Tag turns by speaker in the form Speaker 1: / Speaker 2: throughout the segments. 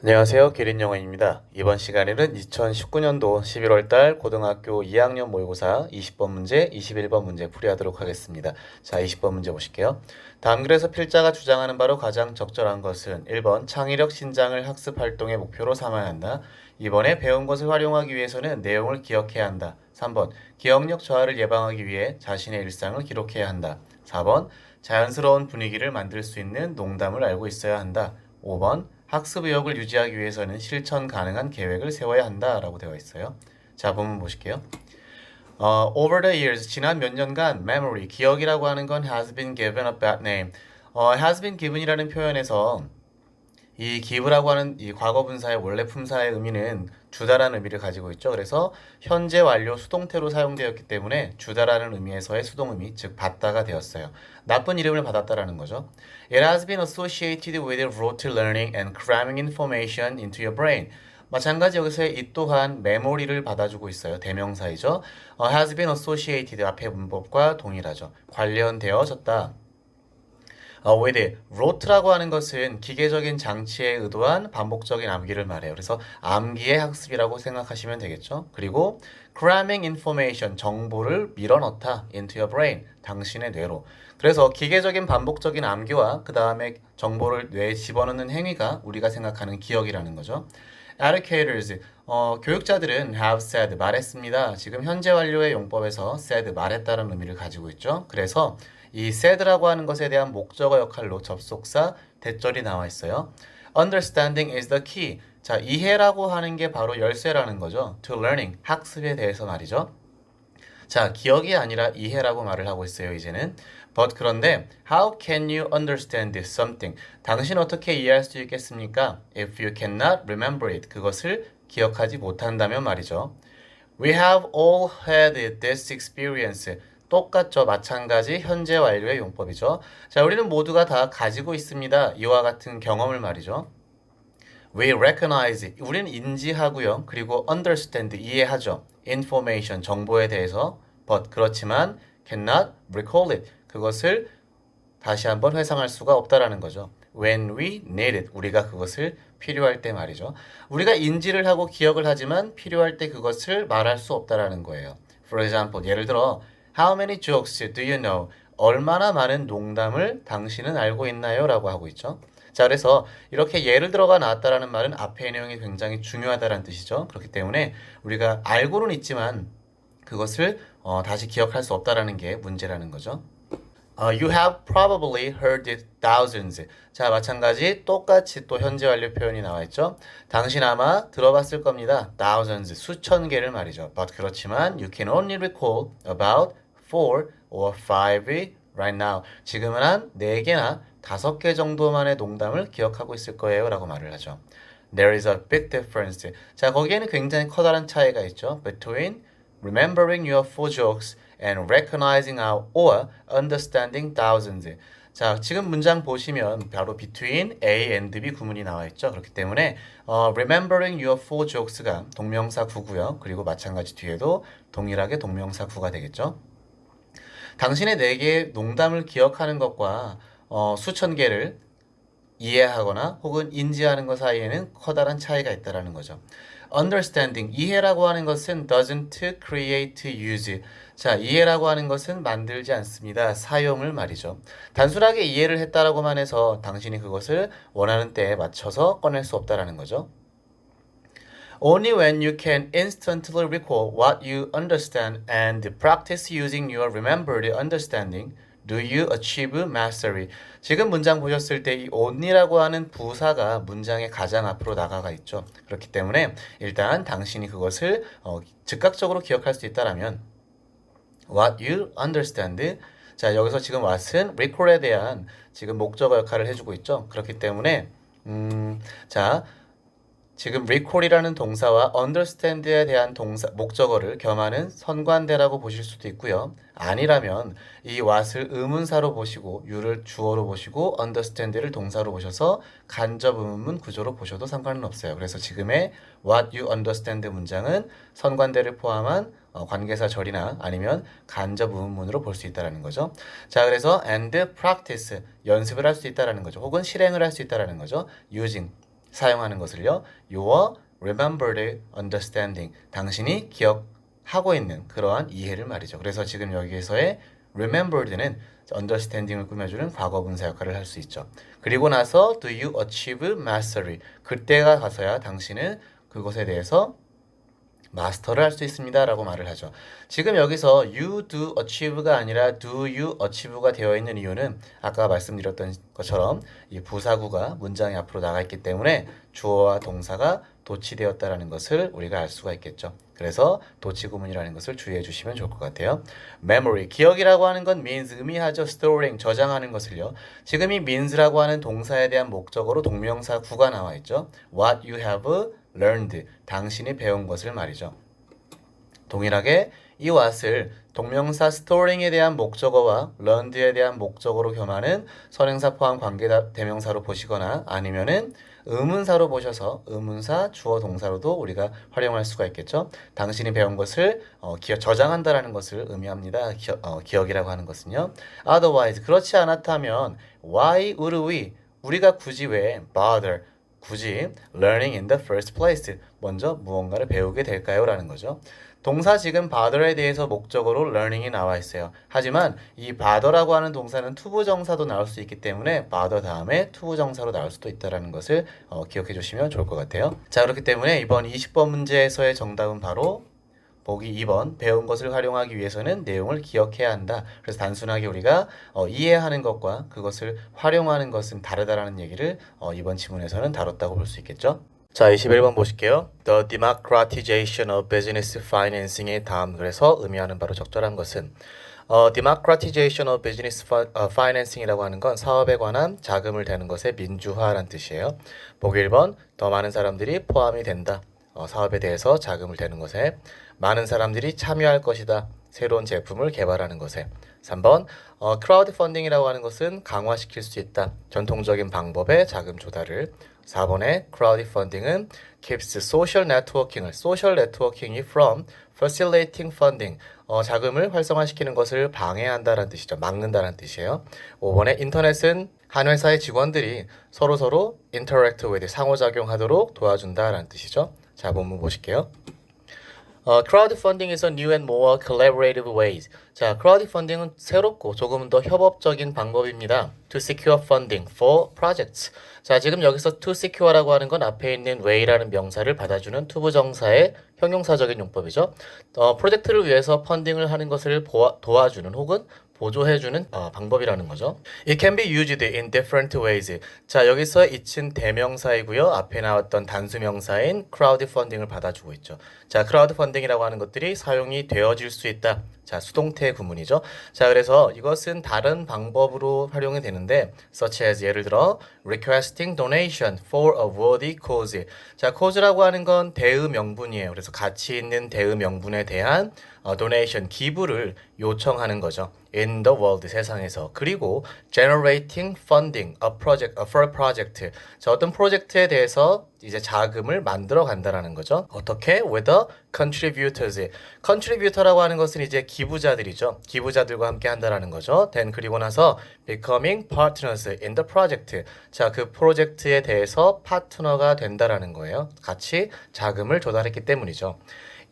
Speaker 1: 안녕하세요. 기린영어입니다. 이번 시간에는 2019년도 11월 달 고등학교 2학년 모의고사 20번 문제, 21번 문제 풀이하도록 하겠습니다. 자, 20번 문제 보실게요. 다음 글에서 필자가 주장하는 바로 가장 적절한 것은 1번 창의력 신장을 학습 활동의 목표로 삼아야 한다. 2번에 배운 것을 활용하기 위해서는 내용을 기억해야 한다. 3번 기억력 저하를 예방하기 위해 자신의 일상을 기록해야 한다. 4번 자연스러운 분위기를 만들 수 있는 농담을 알고 있어야 한다. 5번 학습 의욕을 유지하기 위해서는 실천 가능한 계획을 세워야 한다라고 되어 있어요. 자, 본문 보실게요. Over the years, 지난 몇 년간 memory, 기억이라고 하는 건 has been given a bad name. has been given이라는 표현에서 이 give라고 하는 이 과거 분사의 원래 품사의 의미는 주다라는 의미를 가지고 있죠. 그래서 현재 완료 수동태로 사용되었기 때문에 주다라는 의미에서의 수동의미, 즉 받다가 되었어요. 나쁜 이름을 받았다라는 거죠. It has been associated with rote learning and cramming information into your brain. 마찬가지 여기서 이 또한 메모리를 받아주고 있어요. 대명사이죠. has been associated 앞에 문법과 동일하죠. 관련되어졌다. with rote라고 하는 것은 기계적인 장치에 의도한 반복적인 암기를 말해요. 그래서 암기의 학습이라고 생각하시면 되겠죠. 그리고 cramming information, 정보를 밀어넣다 into your brain, 당신의 뇌로. 그래서 기계적인 반복적인 암기와 그 다음에 정보를 뇌에 집어넣는 행위가 우리가 생각하는 기억이라는 거죠. Educators, 교육자들은 have said, 말했습니다. 지금 현재 완료의 용법에서 said, 말했다는 의미를 가지고 있죠. 그래서 이 said라고 하는 것에 대한 목적어 역할로 접속사, 대절이 나와 있어요. Understanding is the key. 자, 이해라고 하는 게 바로 열쇠라는 거죠. To learning, 학습에 대해서 말이죠. 자, 기억이 아니라 이해라고 말을 하고 있어요, 이제는. But 그런데 how can you understand something? 당신 어떻게 이해할 수 있겠습니까? If you cannot remember it. 그것을 기억하지 못한다면 말이죠. We have all had this experience. 똑같죠. 마찬가지 현재 완료의 용법이죠. 자, 우리는 모두가 다 가지고 있습니다. 이와 같은 경험을 말이죠. We recognize, 우리는 인지하고요. 그리고 understand, 이해하죠. information, 정보에 대해서. But 그렇지만 cannot recall it, 그것을 다시 한번 회상할 수가 없다라는 거죠. When we need it, 우리가 그것을 필요할 때 말이죠. 우리가 인지를 하고 기억을 하지만 필요할 때 그것을 말할 수 없다라는 거예요. For example, 예를 들어 How many jokes do you know? 얼마나 많은 농담을 당신은 알고 있나요? 라고 하고 있죠. 자, 그래서 이렇게 예를 들어가 나왔다라는 말은 앞의 내용이 굉장히 중요하다는 뜻이죠. 그렇기 때문에 우리가 알고는 있지만 그것을 다시 기억할 수 없다라는 게 문제라는 거죠. You have probably heard it thousands. 자, 마찬가지 똑같이 또 현재 완료 표현이 나와 있죠. 당신 아마 들어봤을 겁니다. thousands, 수천 개를 말이죠. But 그렇지만 you can only recall about 4 or 5 right now. 지금은 한 4개나 5개 정도만의 농담을 기억하고 있을 거예요 라고 말을 하죠. There is a big difference. 자, 거기에는 굉장히 커다란 차이가 있죠. Between remembering your full jokes and recognizing or understanding thousands. 자, 지금 문장 보시면 바로 between A and B 구문이 나와 있죠. 그렇기 때문에 remembering your full jokes가 동명사 구고요. 그리고 마찬가지 뒤에도 동일하게 동명사 구가 되겠죠. 당신의 4개의 농담을 기억하는 것과 수천 개를 이해하거나 혹은 인지하는 것 사이에는 커다란 차이가 있다는 거죠. Understanding, 이해라고 하는 것은 doesn't create use. 자, 이해라고 하는 것은 만들지 않습니다. 사용을 말이죠. 단순하게 이해를 했다라고만 해서 당신이 그것을 원하는 때에 맞춰서 꺼낼 수 없다라는 거죠. Only when you can instantly recall what you understand and practice using your remembered understanding do you achieve mastery. 지금 문장 보셨을 때 이 only라고 하는 부사가 문장의 가장 앞으로 나가가 있죠. 그렇기 때문에 일단 당신이 그것을 즉각적으로 기억할 수 있다라면 what you understand. 자, 여기서 지금 what은 recall에 대한 지금 목적어 역할을 해주고 있죠. 그렇기 때문에 자, 지금 recall이라는 동사와 understand에 대한 동사, 목적어를 겸하는 선관대라고 보실 수도 있고요. 아니라면 이 what을 의문사로 보시고 you를 주어로 보시고 understand를 동사로 보셔서 간접 의문문 구조로 보셔도 상관은 없어요. 그래서 지금의 what you understand 문장은 선관대를 포함한 관계사 절이나 아니면 간접 의문문으로 볼 수 있다는 거죠. 자, 그래서 and practice, 연습을 할 수 있다는 거죠. 혹은 실행을 할 수 있다는 거죠. using, 사용하는 것을요. your remembered understanding. 당신이 기억하고 있는 그러한 이해를 말이죠. 그래서 지금 여기에서의 remembered는 understanding을 꾸며주는 과거분사 역할을 할 수 있죠. 그리고 나서 do you achieve mastery? 그때가 가서야 당신은 그것에 대해서 마스터를 할 수 있습니다 라고 말을 하죠. 지금 여기서 you do achieve가 아니라 do you achieve가 되어 있는 이유는 아까 말씀드렸던 것처럼 이 부사구가 문장이 앞으로 나가 있기 때문에 주어와 동사가 도치되었다라는 것을 우리가 알 수가 있겠죠. 그래서 도치구문이라는 것을 주의해 주시면 좋을 것 같아요. memory, 기억이라고 하는 건 means, 의미하죠. storing, 저장하는 것을요. 지금 이 means라고 하는 동사에 대한 목적어로 동명사 구가 나와 있죠. what you have learned, 당신이 배운 것을 말이죠. 동일하게 이 what을 동명사 storing에 대한 목적어와 learned에 대한 목적어로 겸하는 선행사 포함 관계 대명사로 보시거나 아니면은 의문사로 보셔서 의문사, 주어, 동사로도 우리가 활용할 수가 있겠죠. 당신이 배운 것을 저장한다라는 것을 의미합니다. 기억이라고 하는 것은요. Otherwise, 그렇지 않았다면 why would we, 우리가 굳이 왜 bother, 굳이 learning in the first place, 먼저 무언가를 배우게 될까요? 라는 거죠. 동사 지금 bother에 대해서 목적어로 learning이 나와 있어요. 하지만 이 bother라고 하는 동사는 투부정사도 나올 수 있기 때문에 bother 다음에 투부정사로 나올 수도 있다는 것을 기억해 주시면 좋을 것 같아요. 자, 그렇기 때문에 이번 20번 문제에서의 정답은 바로 보기 2번, 배운 것을 활용하기 위해서는 내용을 기억해야 한다. 그래서 단순하게 우리가 이해하는 것과 그것을 활용하는 것은 다르다라는 얘기를 이번 지문에서는 다뤘다고 볼 수 있겠죠. 자, 21번 보실게요. The democratization of business financing의 다음 글에서 의미하는 바로 적절한 것은 democratization of business financing이라고 하는 건 사업에 관한 자금을 대는 것의 민주화라는 뜻이에요. 보기 1번, 더 많은 사람들이 포함이 된다. 사업에 대해서 자금을 대는 것에 많은 사람들이 참여할 것이다. 새로운 제품을 개발하는 것에 3번 크라우드 펀딩이라고 하는 것은 강화시킬 수 있다. 전통적인 방법의 자금 조달을 4번의 크라우드 펀딩은 keeps social networking이 from facilitating funding 자금을 활성화시키는 것을 방해한다라는 뜻이죠. 막는다라는 뜻이에요. 5번의 인터넷은 한 회사의 직원들이 서로 interact with 상호작용하도록 도와준다라는 뜻이죠. 자, 본문 보실게요. crowdfunding is a new and more collaborative ways. 자, crowdfunding은 새롭고 조금 더 협업적인 방법입니다. To secure funding for projects. 자, 지금 여기서 to secure라고 하는 건 앞에 있는 way라는 명사를 받아주는 투부정사의 형용사적인 용법이죠. 프로젝트를 위해서 펀딩을 하는 것을 도와주는 혹은 보조해주는 방법이라는 거죠. It can be used in different ways. 자, 여기서 it은 대명사이고요. 앞에 나왔던 단수명사인 crowdfunding을 받아주고 있죠. 자, crowdfunding이라고 하는 것들이 사용이 되어질 수 있다. 자, 수동태 구문이죠. 자, 그래서 이것은 다른 방법으로 활용이 되는데 such as 예를 들어 requesting donation for a worthy cause. 자, cause라고 하는 건 대의 명분이에요. 그래서 가치 있는 대의 명분에 대한 donation, 기부를 요청하는 거죠. in the world, 세상에서. 그리고 generating funding for a project. 자, 어떤 프로젝트에 대해서 이제 자금을 만들어 간다라는 거죠. 어떻게? with the contributors. contributor라고 하는 것은 이제 기부자들이죠. 기부자들과 함께 한다라는 거죠. then 그리고 나서 becoming partners in the project. 자, 그 프로젝트에 대해서 파트너가 된다라는 거예요. 같이 자금을 조달했기 때문이죠.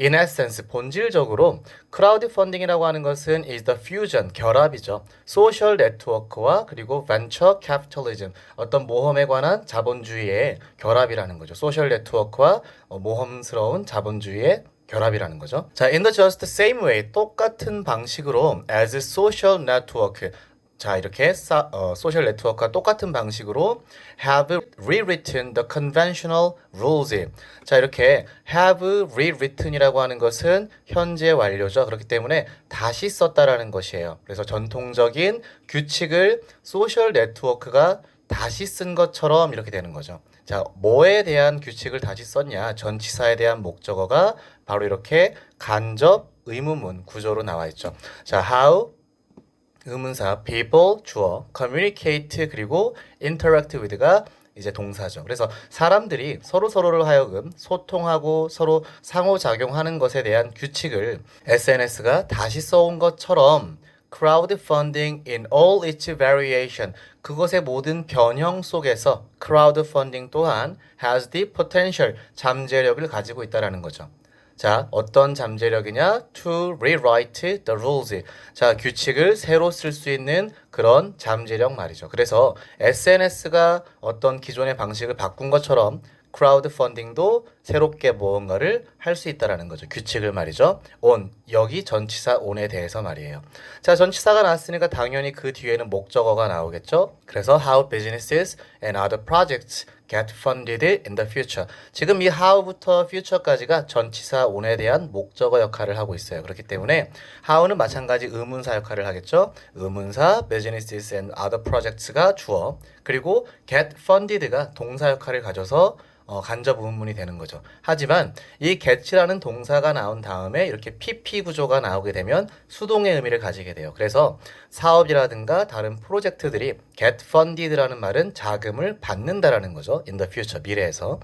Speaker 1: In essence, 본질적으로 크라우드 펀딩이라고 하는 것은 is the fusion, 결합이죠. 소셜 네트워크와 그리고 벤처 캐피탈리즘, 어떤 모험에 관한 자본주의의 결합이라는 거죠. 소셜 네트워크와 모험스러운 자본주의의 결합이라는 거죠. 자, in the just same way, 똑같은 방식으로 as social network, 자, 이렇게 소셜 네트워크와 똑같은 방식으로 have rewritten the conventional rules. 자, 이렇게 have rewritten이라고 하는 것은 현재 완료죠. 그렇기 때문에 다시 썼다라는 것이에요. 그래서 전통적인 규칙을 소셜 네트워크가 다시 쓴 것처럼 이렇게 되는 거죠. 자, 뭐에 대한 규칙을 다시 썼냐? 전치사에 대한 목적어가 바로 이렇게 간접 의문문 구조로 나와 있죠. 자, how 의문사 people 주어, communicate 그리고 interact with가 이제 동사죠. 그래서 사람들이 서로를 하여금 소통하고 서로 상호작용하는 것에 대한 규칙을 SNS가 다시 써온 것처럼 crowdfunding in all its variation. 그것의 모든 변형 속에서 crowdfunding 또한 has the potential, 잠재력을 가지고 있다라는 거죠. 자, 어떤 잠재력이냐? To rewrite the rules. 자, 규칙을 새로 쓸 수 있는 그런 잠재력 말이죠. 그래서 SNS가 어떤 기존의 방식을 바꾼 것처럼 크라우드 펀딩도 새롭게 무언가를 할 수 있다라는 거죠. 규칙을 말이죠. on, 여기 전치사 on에 대해서 말이에요. 자, 전치사가 나왔으니까 당연히 그 뒤에는 목적어가 나오겠죠. 그래서 how businesses and other projects get funded in the future. 지금 이 how부터 future까지가 전치사 on에 대한 목적어 역할을 하고 있어요. 그렇기 때문에 how는 마찬가지 의문사 역할을 하겠죠. 의문사 businesses and other projects가 주어, 그리고 get funded가 동사 역할을 가져서 간접 의문문이 되는 거죠. 하지만 이 get이라는 동사가 나온 다음에 이렇게 PP 구조가 나오게 되면 수동의 의미를 가지게 돼요. 그래서 사업이라든가 다른 프로젝트들이 get funded라는 말은 자금을 받는다라는 거죠. in the future, 미래에서.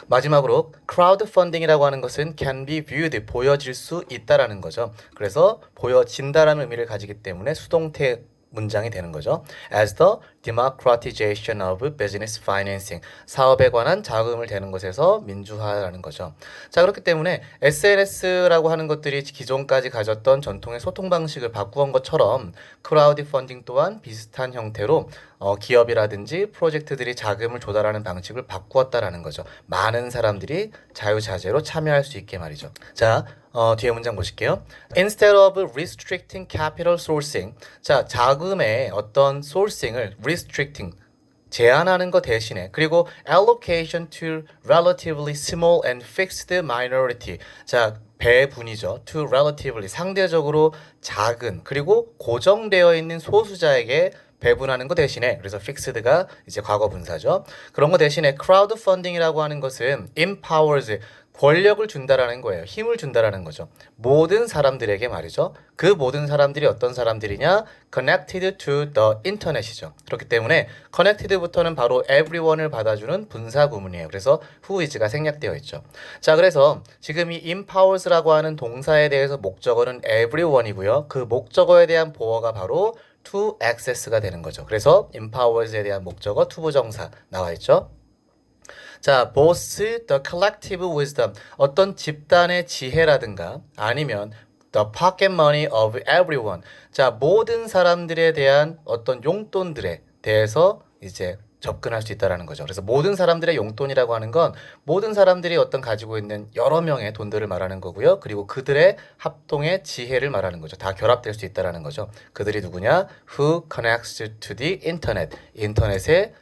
Speaker 1: 마지막으로 crowdfunding이라고 하는 것은 can be viewed, 보여질 수 있다라는 거죠. 그래서 보여진다라는 의미를 가지기 때문에 수동태 문장이 되는 거죠. As the democratization of business financing. 사업에 관한 자금을 대는 것에서 민주화라는 거죠. 자, 그렇기 때문에 SNS라고 하는 것들이 기존까지 가졌던 전통의 소통 방식을 바꾸은 것처럼 크라우드 펀딩 또한 비슷한 형태로 기업이라든지 프로젝트들이 자금을 조달하는 방식을 바꾸었다라는 거죠. 많은 사람들이 자유자재로 참여할 수 있게 말이죠. 자, 뒤에 문장 보실게요. Instead of restricting capital sourcing. 자, 자금의 어떤 sourcing을 restricting, 제한하는 것 대신에, 그리고 allocation to relatively small and fixed minority. 자, 배분이죠. to relatively, 상대적으로 작은, 그리고 고정되어 있는 소수자에게 배분하는 것 대신에, 그래서 fixed가 이제 과거 분사죠. 그런 것 대신에 crowdfunding이라고 하는 것은 empowers, 권력을 준다라는 거예요. 힘을 준다라는 거죠. 모든 사람들에게 말이죠. 그 모든 사람들이 어떤 사람들이냐? connected to the internet이죠. 그렇기 때문에 connected부터는 바로 everyone을 받아주는 분사 구문이에요. 그래서 who is가 생략되어 있죠. 자, 그래서 지금 이 empowers라고 하는 동사에 대해서 목적어는 everyone이고요. 그 목적어에 대한 보어가 바로 to access가 되는 거죠. 그래서 empowers에 대한 목적어 투부정사 나와 있죠. 자, both the collective wisdom, 어떤 집단의 지혜라든가 아니면 the pocket money of everyone. 자, 모든 사람들에 대한 어떤 용돈들에 대해서 이제 접근할 수 있다라는 거죠. 그래서 모든 사람들의 용돈이라고 하는 건 모든 사람들이 어떤 가지고 있는 여러 명의 돈들을 말하는 거고요. 그리고 그들의 합동의 지혜를 말하는 거죠. 다 결합될 수 있다라는 거죠. 그들이 누구냐? Who connects to the internet. 인터넷에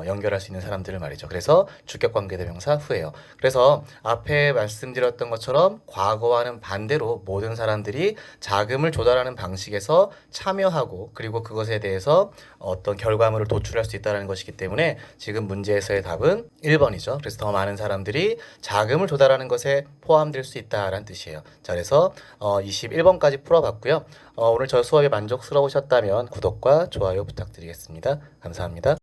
Speaker 1: 연결할 수 있는 사람들을 말이죠. 그래서 주격관계대명사 후예요. 그래서 앞에 말씀드렸던 것처럼 과거와는 반대로 모든 사람들이 자금을 조달하는 방식에서 참여하고 그리고 그것에 대해서 어떤 결과물을 도출할 수 있다는 것이기 때문에 지금 문제에서의 답은 1번이죠. 그래서 더 많은 사람들이 자금을 조달하는 것에 포함될 수 있다라는 뜻이에요. 자, 그래서 21번까지 풀어봤고요. 오늘 저 수업이 만족스러우셨다면 구독과 좋아요 부탁드리겠습니다. 감사합니다.